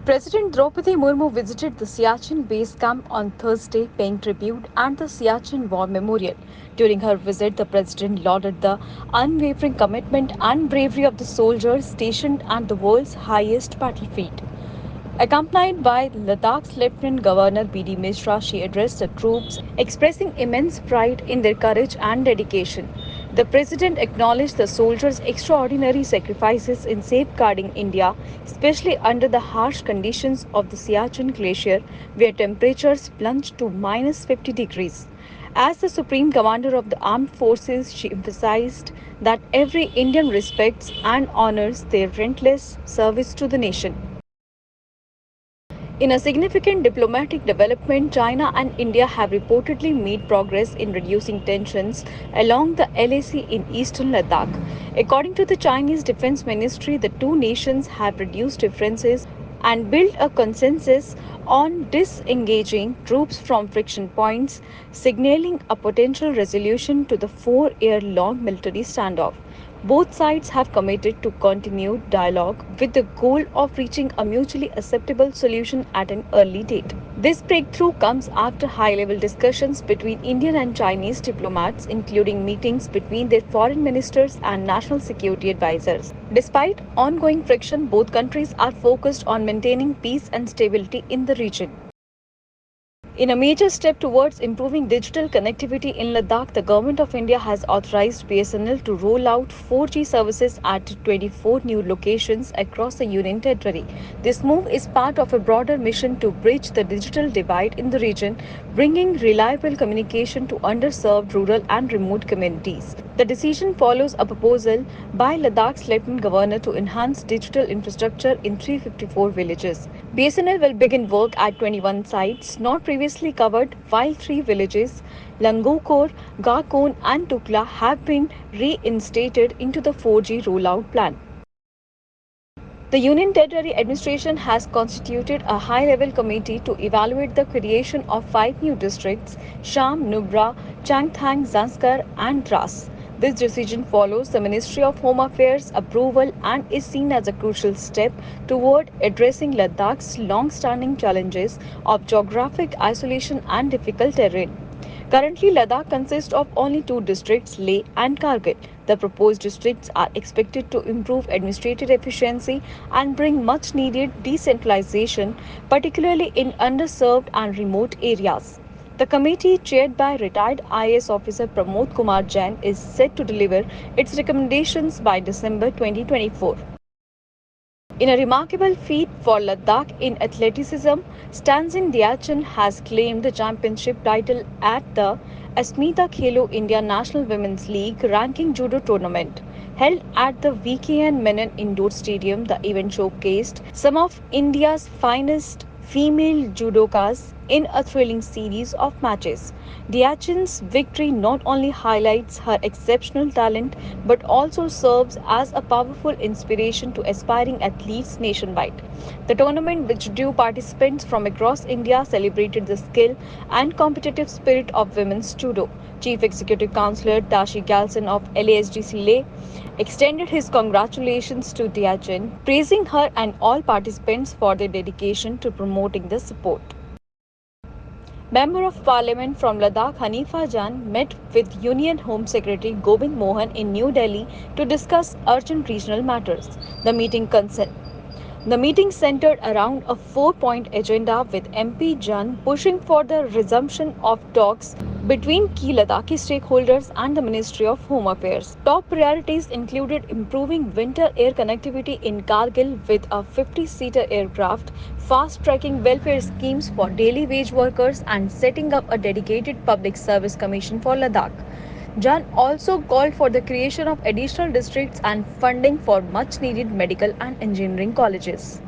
President Draupadi Murmu visited the Siachen base camp on Thursday, paying tribute at the Siachen War Memorial. During her visit, the president lauded the unwavering commitment and bravery of the soldiers stationed at the world's highest battlefield. Accompanied by Ladakh's Lieutenant Governor B.D. Mishra, she addressed the troops, expressing immense pride in their courage and dedication. The president acknowledged the soldiers' extraordinary sacrifices in safeguarding India, especially under the harsh conditions of the Siachen Glacier, where temperatures plunged to minus 50 degrees. As the Supreme Commander of the Armed Forces, she emphasized that every Indian respects and honors their relentless service to the nation. In a significant diplomatic development, China and India have reportedly made progress in reducing tensions along the LAC in eastern Ladakh. According to the Chinese Defense Ministry, the two nations have reduced differences and built a consensus on disengaging troops from friction points, signaling a potential resolution to the 4 year long military standoff. Both sides have committed to continued dialogue with the goal of reaching a mutually acceptable solution at an early date. This breakthrough comes after high level discussions between Indian and Chinese diplomats, including meetings between their foreign ministers and national security advisors. Despite ongoing friction, both countries are focused on maintaining peace and stability in the region. In a major step towards improving digital connectivity in Ladakh, the Government of India has authorized BSNL to roll out 4G services at 24 new locations across the Union Territory. This move is part of a broader mission to bridge the digital divide in the region, bringing reliable communication to underserved rural and remote communities. The decision follows a proposal by Ladakh's Lieutenant Governor to enhance digital infrastructure in 354 villages. BSNL will begin work at 21 sites not previously covered, while 3 villages, Langokor, Gakon, and Tukla, have been reinstated into the 4G rollout plan. The Union Territory Administration has constituted a high level committee to evaluate the creation of 5 new districts: Sham, Nubra, Changthang, Zanskar, and Dras. This decision follows the Ministry of Home Affairs approval and is seen as a crucial step toward addressing Ladakh's long standing challenges of geographic isolation and difficult terrain. Currently, Ladakh consists of only 2 districts, Leh and Kargil. The proposed districts are expected to improve administrative efficiency and bring much needed decentralization, particularly in underserved and remote areas. The committee, chaired by retired IAS officer Pramod Kumar Jain, is set to deliver its recommendations by December 2024. In a remarkable feat for Ladakh in athleticism, Stanzin Diachin has claimed the championship title at the Asmita Khelo India National Women's League Ranking Judo Tournament. Held at the VKN Menon Indoor Stadium, the event showcased some of India's finest female judokas in a thrilling series of matches. Diachin's victory not only highlights her exceptional talent but also serves as a powerful inspiration to aspiring athletes nationwide. The tournament, which drew participants from across India, celebrated the skill and competitive spirit of women's judo. Chief Executive Councillor Tashi Galson of LASDC Leh extended his congratulations to Diachin, praising her and all participants for their dedication to promoting the sport. Member of Parliament from Ladakh Hanifa Jan met with Union Home Secretary Govind Mohan in New Delhi to discuss urgent regional matters. The meeting centered around a 4 point agenda with MP Jan pushing for the resumption of talks between key Ladakhi stakeholders and the Ministry of Home Affairs. Top priorities included improving winter air connectivity in Kargil with a 50-seater aircraft, fast-tracking welfare schemes for daily wage workers, and setting up a dedicated public service commission for Ladakh. Jan also called for the creation of additional districts and funding for much-needed medical and engineering colleges.